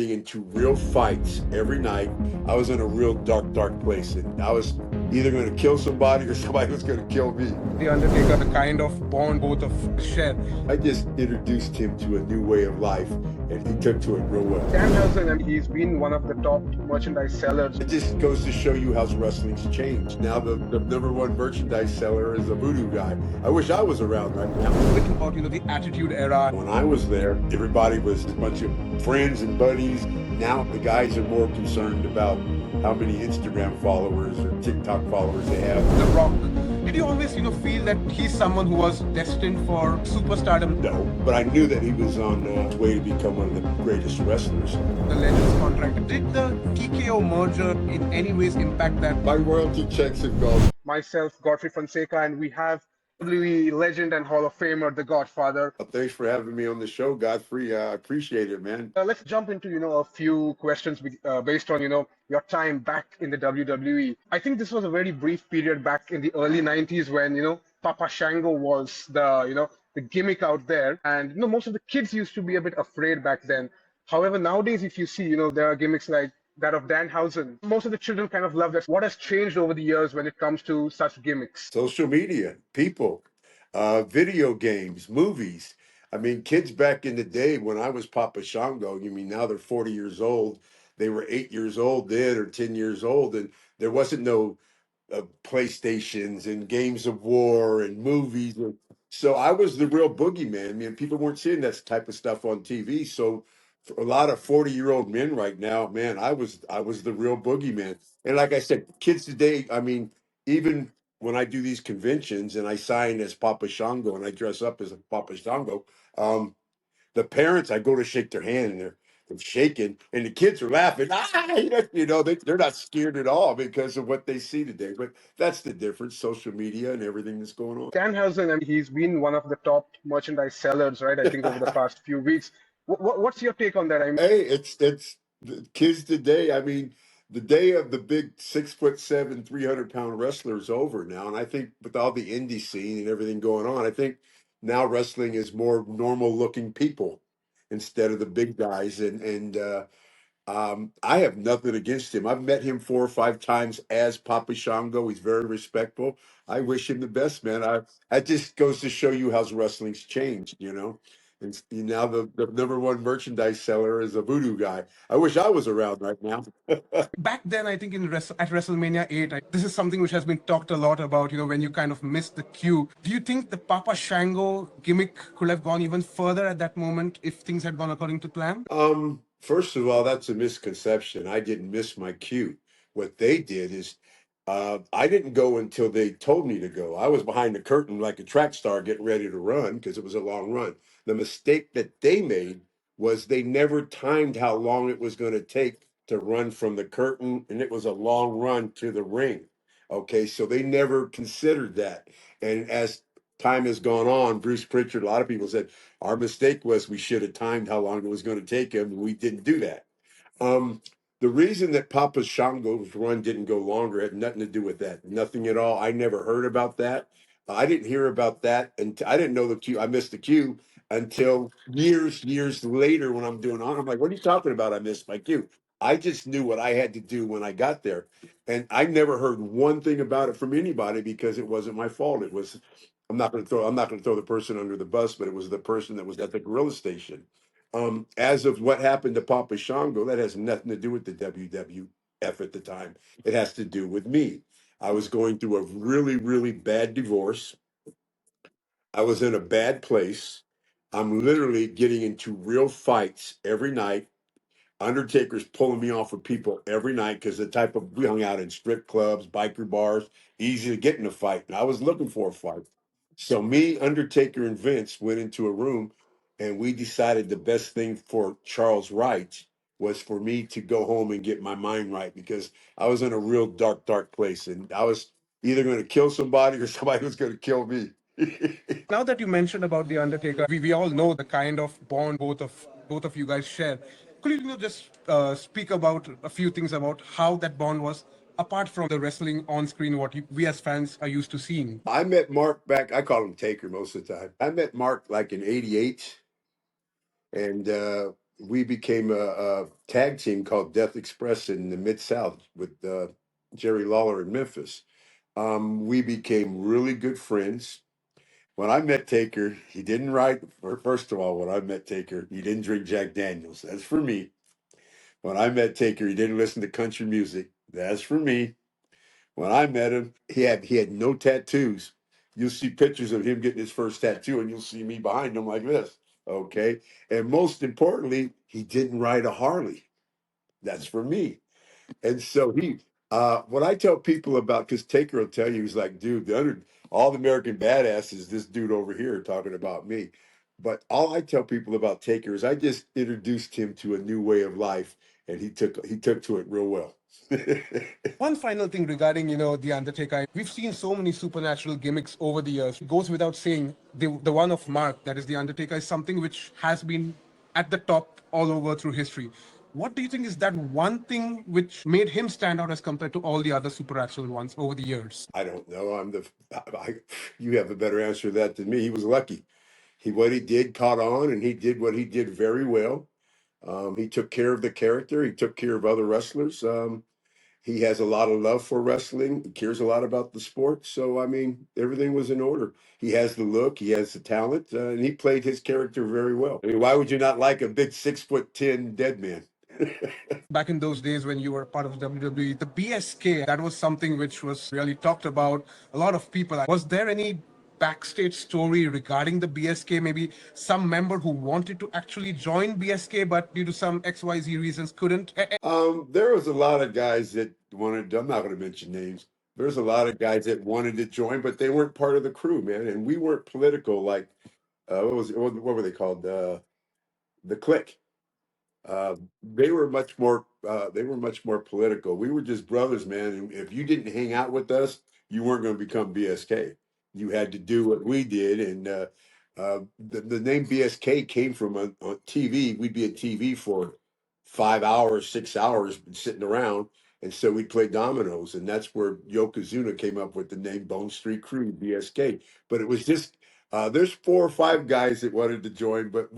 into real fights every night. I was in a real dark place, and I was either going to kill somebody or somebody was going to kill me. The Undertaker, the kind of bond both of share. I just introduced him to a new way of life, and he took to it real well. Danhausen, and he's been one of the top merchandise sellers. It just goes to show you how wrestling's changed. Now the number one merchandise seller is a voodoo guy. I wish I was around right now. Talking about, the Attitude Era. When I was there, everybody was a bunch of friends and buddies. Now the guys are more concerned about how many Instagram followers or TikTok followers they have. The Rock. Did you always, feel that he's someone who was destined for superstardom? No, but I knew that he was on his way to become one of the greatest wrestlers. The Legends contract. Did the TKO merger in any ways impact that? My royalty checks have gone. Myself, Godfrey Fonseca, and we have WWE legend and Hall of Famer, the Godfather. Thanks for having me on the show, Godfrey. I appreciate it, man. Let's jump into a few questions based on your time back in the WWE. I think this was a very brief period back in the early 90s when Papa Shango was the gimmick out there, and most of the kids used to be a bit afraid back then. However, nowadays if you see there are gimmicks like that of Danhausen. Most of the children kind of love that. What has changed over the years when it comes to such gimmicks? Social media, people, video games, movies. I mean, kids back in the day when I was Papa Shango, you mean now they're 40 years old. They were 8 years old then or 10 years old, and there wasn't no PlayStations and games of war and movies. So I was the real boogeyman. I mean, people weren't seeing that type of stuff on TV. So for a lot of 40-year-old men right now, man, I was the real boogeyman. And like I said, kids today, I mean, even when I do these conventions and I sign as Papa Shango and I dress up as a Papa Shango, um, the parents, I go to shake their hand and they're shaking, and the kids are laughing. Ah, they're not scared at all because of what they see today. But that's the difference: social media and everything that's going on. Danhausen, and he's been one of the top merchandise sellers, right? I think over the past few weeks. What's your take on that? I mean, Hey, it's the kids today. I mean, the day of the big 6'7", 300-pound wrestler is over now, and I think with all the indie scene and everything going on, I think now wrestling is more normal looking people instead of the big guys. And I have nothing against him. I've met him 4 or 5 times as Papa Shango. He's very respectful. I wish him the best, man. That just goes to show you how wrestling's changed. And now the number one merchandise seller is a voodoo guy. I wish I was around right now. back then, I think at WrestleMania 8, this is something which has been talked a lot about, when you kind of missed the cue. Do you think the Papa Shango gimmick could have gone even further at that moment if things had gone according to plan? First of all, that's a misconception. I didn't miss my cue. What they did is I didn't go until they told me to go. I was behind the curtain like a track star getting ready to run because it was a long run. The mistake that they made was they never timed how long it was going to take to run from the curtain, and it was a long run to the ring. Okay, so they never considered that. And as time has gone on, Bruce Pritchard, a lot of people said, our mistake was we should have timed how long it was going to take him, and we didn't do that. Um, the reason that Papa Shango's run didn't go longer had nothing to do with that. Nothing at all. I never heard about that. I didn't hear about that, and I didn't know the cue. I missed the cue until years later when I'm doing on. I'm like, what are you talking about? I missed my cue. I just knew what I had to do when I got there, and I never heard one thing about it from anybody because it wasn't my fault. It was. I'm not going to throw the person under the bus, but it was the person that was at the gorilla station. As of what happened to Papa Shango, that has nothing to do with the WWF at the time. It has to do with me. I was going through a really, really bad divorce. I was in a bad place. I'm literally getting into real fights every night. Undertaker's pulling me off of people every night because the type of we hung out in strip clubs, biker bars, easy to get in a fight. And I was looking for a fight. So me, Undertaker, and Vince went into a room and we decided the best thing for Charles Wright was for me to go home and get my mind right because I was in a real dark place and I was either going to kill somebody or somebody was going to kill me. Now that you mentioned about the Undertaker, we all know the kind of bond both of you guys share. Could you just speak about a few things about how that bond was apart from the wrestling on screen, what we as fans are used to seeing? I met Mark back, I call him Taker most of the time. I met Mark like in '88. And we became a tag team called Death Express in the Mid South with Jerry Lawler in Memphis. We became really good friends. When I met Taker, he didn't write. First of all, when I met Taker, he didn't drink Jack Daniels. That's for me. When I met Taker, he didn't listen to country music. That's for me. When I met him, he had no tattoos. You'll see pictures of him getting his first tattoo, and you'll see me behind him like this. Okay. And most importantly, he didn't ride a Harley. That's for me. And so what I tell people about, because Taker will tell you, he's like, dude, all the American badass is this dude over here talking about me. But all I tell people about Taker is I just introduced him to a new way of life, and he took to it real well. One final thing regarding, the Undertaker. We've seen so many supernatural gimmicks over the years. It goes without saying, the one of Mark, that is the Undertaker, is something which has been at the top all over through history. What do you think is that one thing which made him stand out as compared to all the other supernatural ones over the years? I don't know. You have a better answer to that than me. He was lucky. What he did caught on, and he did what he did very well. He took care of the character. He took care of other wrestlers. He has a lot of love for wrestling. He cares a lot about the sport. So I mean, everything was in order. He has the look. He has the talent, and he played his character very well. I mean, why would you not like a big 6'10" dead man? Back in those days when you were part of WWE, the BSK, that was something which was really talked about. A lot of people. Was there any backstage story regarding the BSK? Maybe some member who wanted to actually join BSK, but due to some XYZ reasons couldn't? There was a lot of guys that wanted. I'm not going to mention names. There's a lot of guys that wanted to join, but they weren't part of the crew, man. And we weren't political. Like what were they called? The Click. They were much more political. We were just brothers, man. And if you didn't hang out with us, you weren't going to become BSK. You had to do what we did. And the name BSK came from on TV. We'd be at TV for 5 hours, 6 hours sitting around. And so we'd play dominoes. And that's where Yokozuna came up with the name Bone Street Crew, BSK. But it was just, there's 4 or 5 guys that wanted to join, but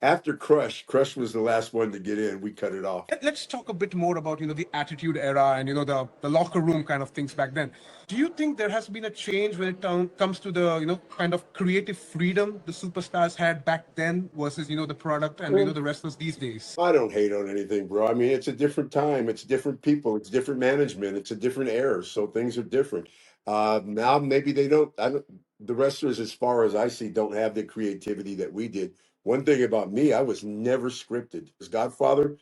after Crush was the last one to get in. We cut it off. Let's talk a bit more about the Attitude Era and the locker room kind of things back then. Do you think there has been a change when it comes to the kind of creative freedom the superstars had back then versus the product and the wrestlers these days? I don't hate on anything, bro. I mean, it's a different time. It's different people. It's different management. It's a different era. So things are different. Now maybe they don't. I don't. The wrestlers, as far as I see, don't have the creativity that we did. One thing about me, I was never scripted. As Godfather,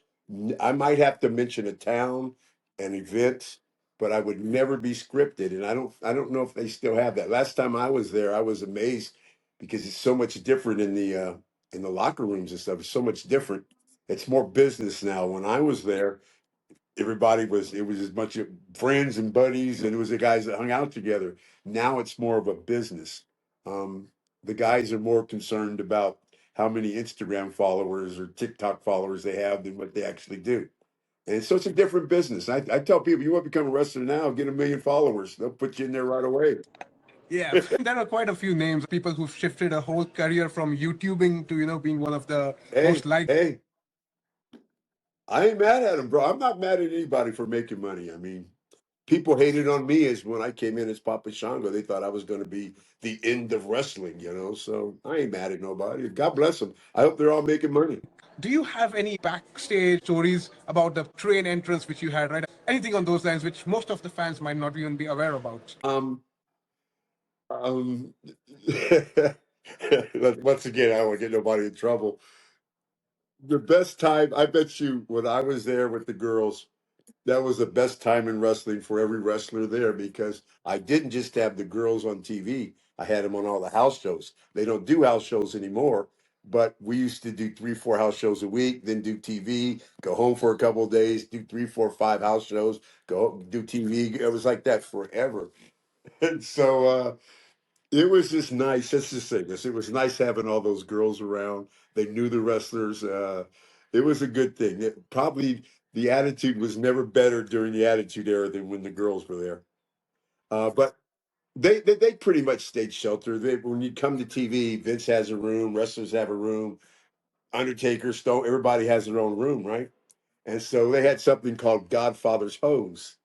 I might have to mention a town, an event, but I would never be scripted. And I don't know if they still have that. Last time I was there, I was amazed because it's so much different in the locker rooms and stuff. It's so much different. It's more business now. When I was there, it was as much of friends and buddies, and it was the guys that hung out together. Now it's more of a business. Um, the guys are more concerned about how many Instagram followers or TikTok followers they have than what they actually do. And so it's a different business. I tell people, you want to become a wrestler now, get 1 million followers. They'll put you in there right away. Yeah, there are quite a few names, people who've shifted a whole career from YouTubing to, being one of the most liked. Hey, I ain't mad at him, bro. I'm not mad at anybody for making money. I mean, people hated on me as when I came in as Papa Shango. They thought I was going to be the end of wrestling. So I ain't mad at nobody. God bless them. I hope they're all making money. Do you have any backstage stories about the train entrance which you had, right? Anything on those lines which most of the fans might not even be aware about? Um, Once again, I don't want to get nobody in trouble. The best time, I bet you, when I was there with the girls, that was the best time in wrestling for every wrestler there because I didn't just have the girls on TV. I had them on all the house shows. They don't do house shows anymore, but we used to do 3, 4 house shows a week, then do TV, go home for a couple of days, do 3, 4, 5 house shows, go do TV. It was like that forever. And so it was just nice. Let's just say this. It was nice having all those girls around. They knew the wrestlers. It was a good thing. Probably the attitude was never better during the Attitude Era than when the girls were there. But they pretty much stayed sheltered. When you come to TV, Vince has a room, wrestlers have a room. Undertaker, Stone, everybody has their own room, right? And so they had something called Godfather's Hose.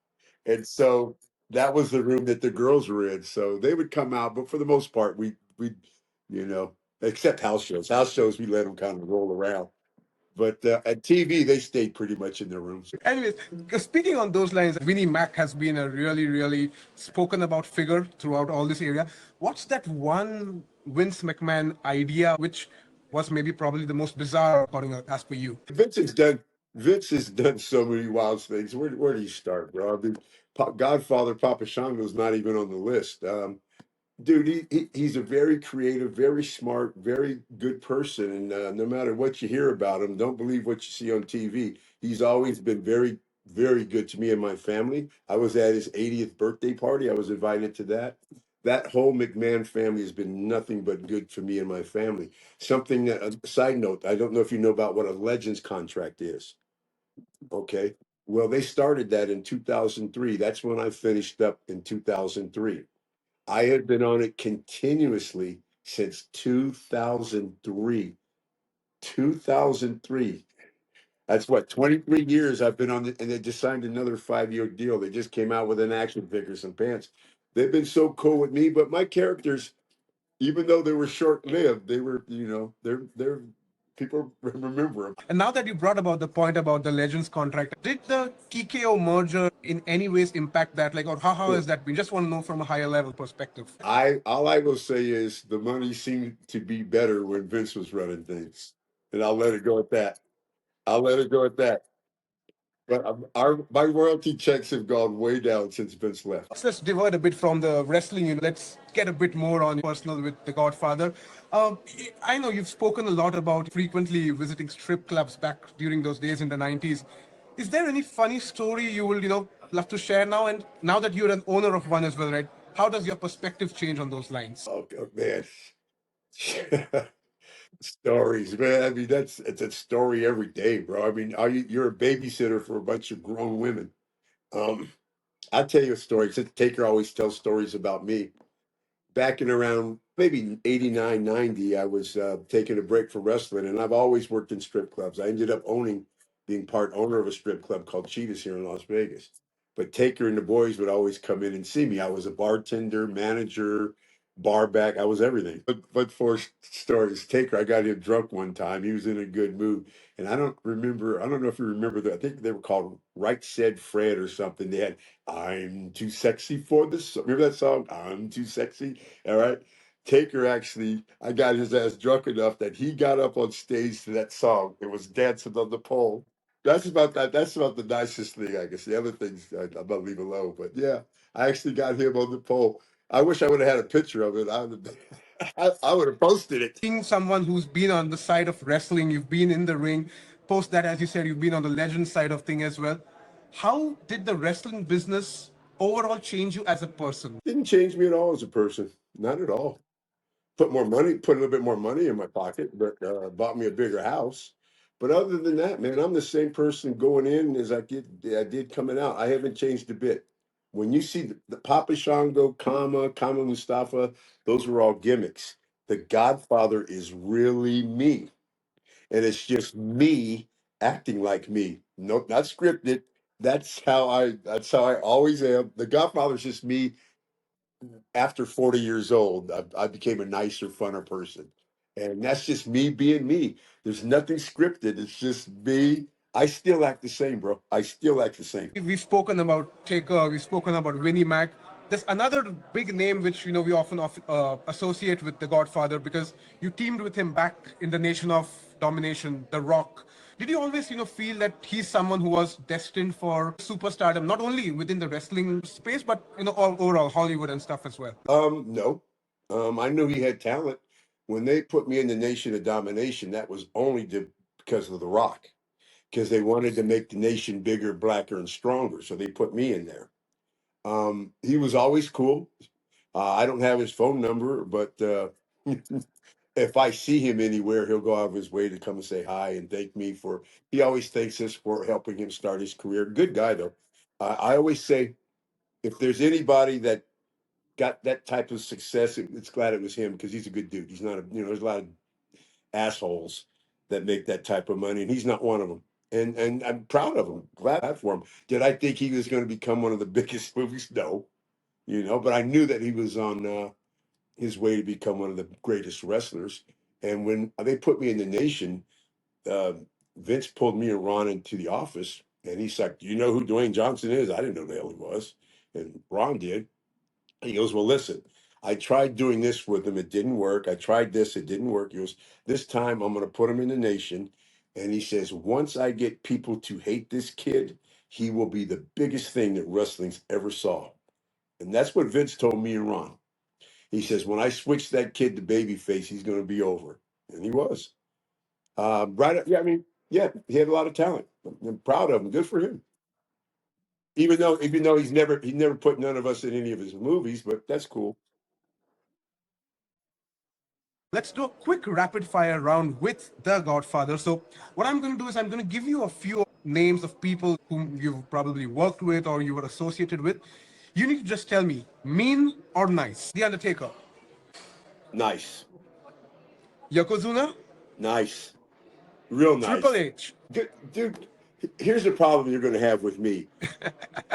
And so that was the room that the girls were in. So they would come out, but for the most part, we you know, except house shows. House shows we let them kind of roll around. But at TV, they stayed pretty much in their rooms. Anyways, speaking on those lines, Vinnie Mac has been a really, really spoken about figure throughout all this area. What's that one Vince McMahon idea which was maybe probably the most bizarre according as per you? Vince has done Vince has done so many wild things. Where do you start, bro? I mean, Godfather Papa Shango's not even on the list. Dude, he's a very creative, very smart, very good person, and no matter what you hear about him, don't believe what you see on TV. He's always been very, very good to me and my family. I was at his 80th birthday party. I was invited to that. That whole McMahon family has been nothing but good for me and my family. Something that, a side note, I don't know if you know about what a Legends contract is. Okay. Well, they started that in 2003. That's when I finished up in 2003. I had been on it continuously since 2003. 2003. That's what, 23 years I've been on it, and they just signed another 5-year deal. They just came out with an action figure, some pants. They've been so cool with me, but my characters, even though they were short lived, they were, they're people remember them. And now that you brought about the point about the Legends contract, did the TKO merger in any ways impact that? Like, or how has that been? Just want to know from a higher level perspective. I all I will say is the money seemed to be better when Vince was running things. And I'll let it go at that. I'll let it go at that. But our my royalty checks have gone way down since Vince left. Let's divert a bit from the wrestling. Let's get a bit more on personal with the Godfather. Um, I know you've spoken a lot about frequently visiting strip clubs back during those days in the 90s. Is there any funny story you will, love to share now? And now that you're an owner of one as well, right? How does your perspective change on those lines? Oh man. Stories, man. I mean, it's a story every day, bro. I mean, you're a babysitter for a bunch of grown women. Um, I'll tell you a story. Since Taker always tells stories about me. Back in around maybe 89, 90, I was taking a break from wrestling, and I've always worked in strip clubs. I ended up being part owner of a strip club called Cheetahs here in Las Vegas. But Taker and the boys would always come in and see me. I was a bartender, manager, bar back. I was everything. But for stories, Taker, I got him drunk one time. He was in a good mood. And I don't remember, I don't know if you remember that. I think they were called Right Said Fred or something. They had I'm too sexy for this. Remember that song? I'm too sexy. All right. Taker actually, I got his ass drunk enough that he got up on stage to that song. It was dancing on the pole. That's about that. That's about the nicest thing I guess. The other things I'm gonna leave alone. But yeah, I actually got him on the pole. I wish I would have had a picture of it. I would have posted it. Being someone who's been on the side of wrestling, you've been in the ring, post that, as you said, you've been on the legend side of thing as well. How did the wrestling business overall change you as a person? Didn't change me at all as a person. Not at all. Put a little bit more money in my pocket, but bought me a bigger house. But other than that, man, I'm the same person going in as I did coming out. I haven't changed a bit. When you see the Papa Shango, Kama Mustafa, those were all gimmicks. The Godfather is really me, and it's just me acting like me. Nope, not scripted. That's how I always am. The Godfather is just me after 40 years old. I became a nicer, funner person. And that's just me being me. There's nothing scripted. It's just me. I still act the same, bro. I still act the same. We've spoken about Taker, we've spoken about Winnie Mac. There's another big name which we often associate with the Godfather because you teamed with him back in the Nation of Domination, The Rock. Did you always feel that he's someone who was destined for superstardom, not only within the wrestling space, but all overall Hollywood and stuff as well? No. I knew he had talent. When they put me in the Nation of Domination, that was only because of The Rock, because they wanted to make the nation bigger, blacker, and stronger. So they put me in there. He was always cool. I don't have his phone number, but if I see him anywhere, he'll go out of his way to come and say hi and thank me for. He always thanks us for helping him start his career. Good guy though. I always say if there's anybody that got that type of success, it's glad it was him because he's a good dude. He's not a there's a lot of assholes, that make that type of money, and he's not one of them. And I'm proud of him, glad for him. Did I think he was going to become one of the biggest movies? No, but I knew that he was on his way to become one of the greatest wrestlers. And when they put me in the Nation, uh, Vince pulled me and Ron into the office, and he's like, "Do you know who Dwayne Johnson is?" I didn't know who the hell he was, and Ron did. He goes, "Well, listen, I tried doing this with him. It didn't work. I tried this. It didn't work." He goes, "This time I'm going to put him in the Nation." And he says, "Once I get people to hate this kid, he will be the biggest thing that wrestling's ever saw." And that's what Vince told me and Ron. He says, "When I switch that kid to babyface, he's going to be over." And he was. Right. Yeah. I mean, yeah, he had a lot of talent. I'm proud of him. Good for him. Even though he never put none of us in any of his movies, but that's cool. Nice. Nice. Real nice. Dude, here's the problem you're going to have with me.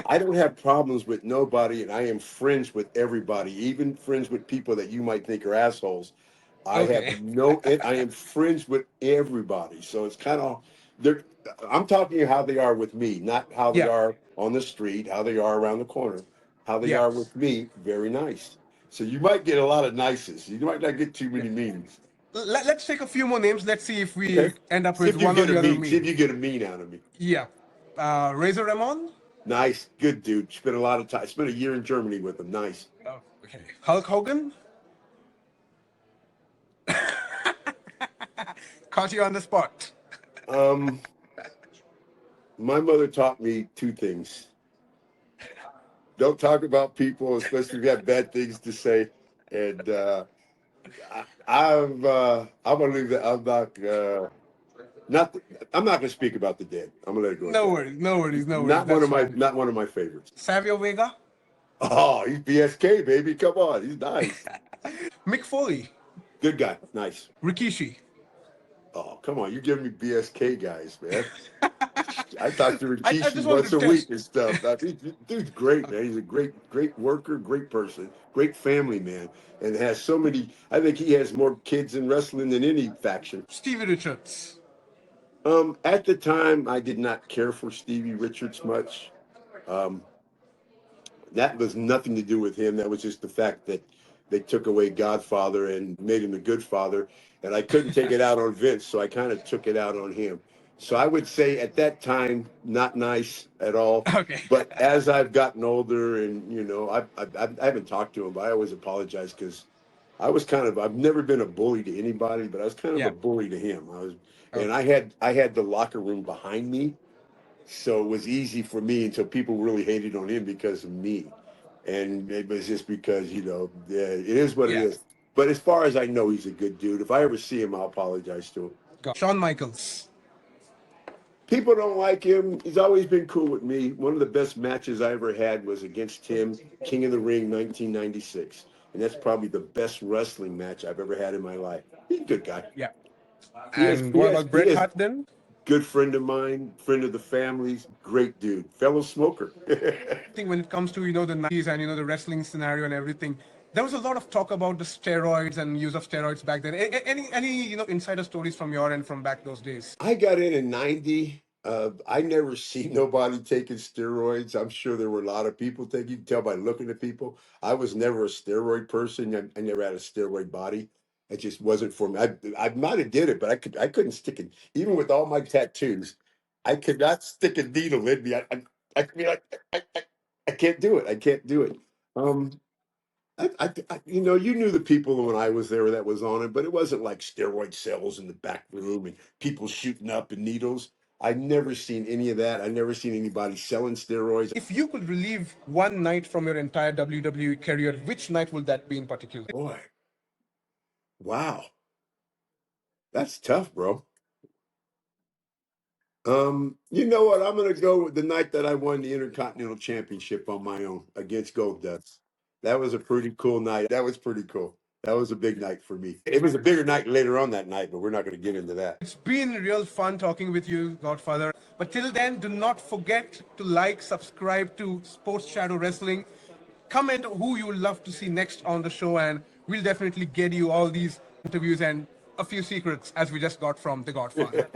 I don't have problems with nobody, and I am friends with everybody, even friends with people that you might think are assholes. I have no, I am friends with everybody. So it's kind of, they're, I'm talking how they are with me, not how they are on the street, how they are around the corner, how they are with me. Very nice. So you might get a lot of nices. You might not get too many means. Okay. See if you get a mean out of me. Nice. Good dude. Spent a lot of time. Spent a year in Germany with him. Nice. Um, my mother taught me two things. Don't talk about people, especially if you have bad things to say. And I'm gonna leave that. Not I'm not gonna speak about the dead. I'm gonna let it go at that. Not one of my favorites. Oh, he's BSK, baby. Come on, he's nice. Good guy. Nice. Oh, come on. You're giving me BSK guys, man. I talk to Rikishi once a week and stuff. Dude's great, man. He's a great worker, great person, great family man, and has so many. I think he has more kids in wrestling than any faction. At the time, I did not care for Stevie Richards much. Um, that was nothing to do with him. That was just the fact that they took away Godfather and made him a good father. And I couldn't take it out on Vince, so I kind of took it out on him. So I would say at that time, not nice at all. But as I've gotten older, and I haven't talked to him, but I always apologize because I've never been a bully to anybody, but I was kind of a bully to him. And I had the locker room behind me, so it was easy for me until people really hated on him because of me. And it was just because, yeah, it is what it is. But as far as I know, he's a good dude. If I ever see him, I'll apologize to him. People don't like him. He's always been cool with me. One of the best matches I ever had was against him, King of the Ring, 1996. And that's probably the best wrestling match I've ever had in my life. He's a good guy. He is good friend of mine, friend of the family's, great dude, fellow smoker. I got in 90. I never see nobody taking steroids. I'm sure there were a lot of people taking. You can tell by looking at people. I was never a steroid person. I never had a steroid body. It just wasn't for me. I might have did it, but I couldn't stick it. Even with all my tattoos, I could not stick a needle in me. I mean, I can't do it. I can't do it. Um, you knew the people when I was there that was on it, but it wasn't like steroid cells in the back room and people shooting up and needles. I never seen any of that. I never seen anybody selling steroids. Boy, wow, that's tough, bro. You know what? I'm gonna go with the night that I won the Intercontinental Championship on my own against Gold Dust. That was a pretty cool night. That was pretty cool. That was a big night for me. It was a bigger night later on that night, but we're not going to get into that. It's been real fun talking with you, Godfather. But till then, do not forget to like, subscribe to Sports Shadow Wrestling. Comment who you would love to see next on the show, and we'll definitely get you all these interviews and a few secrets as we just got from the Godfather.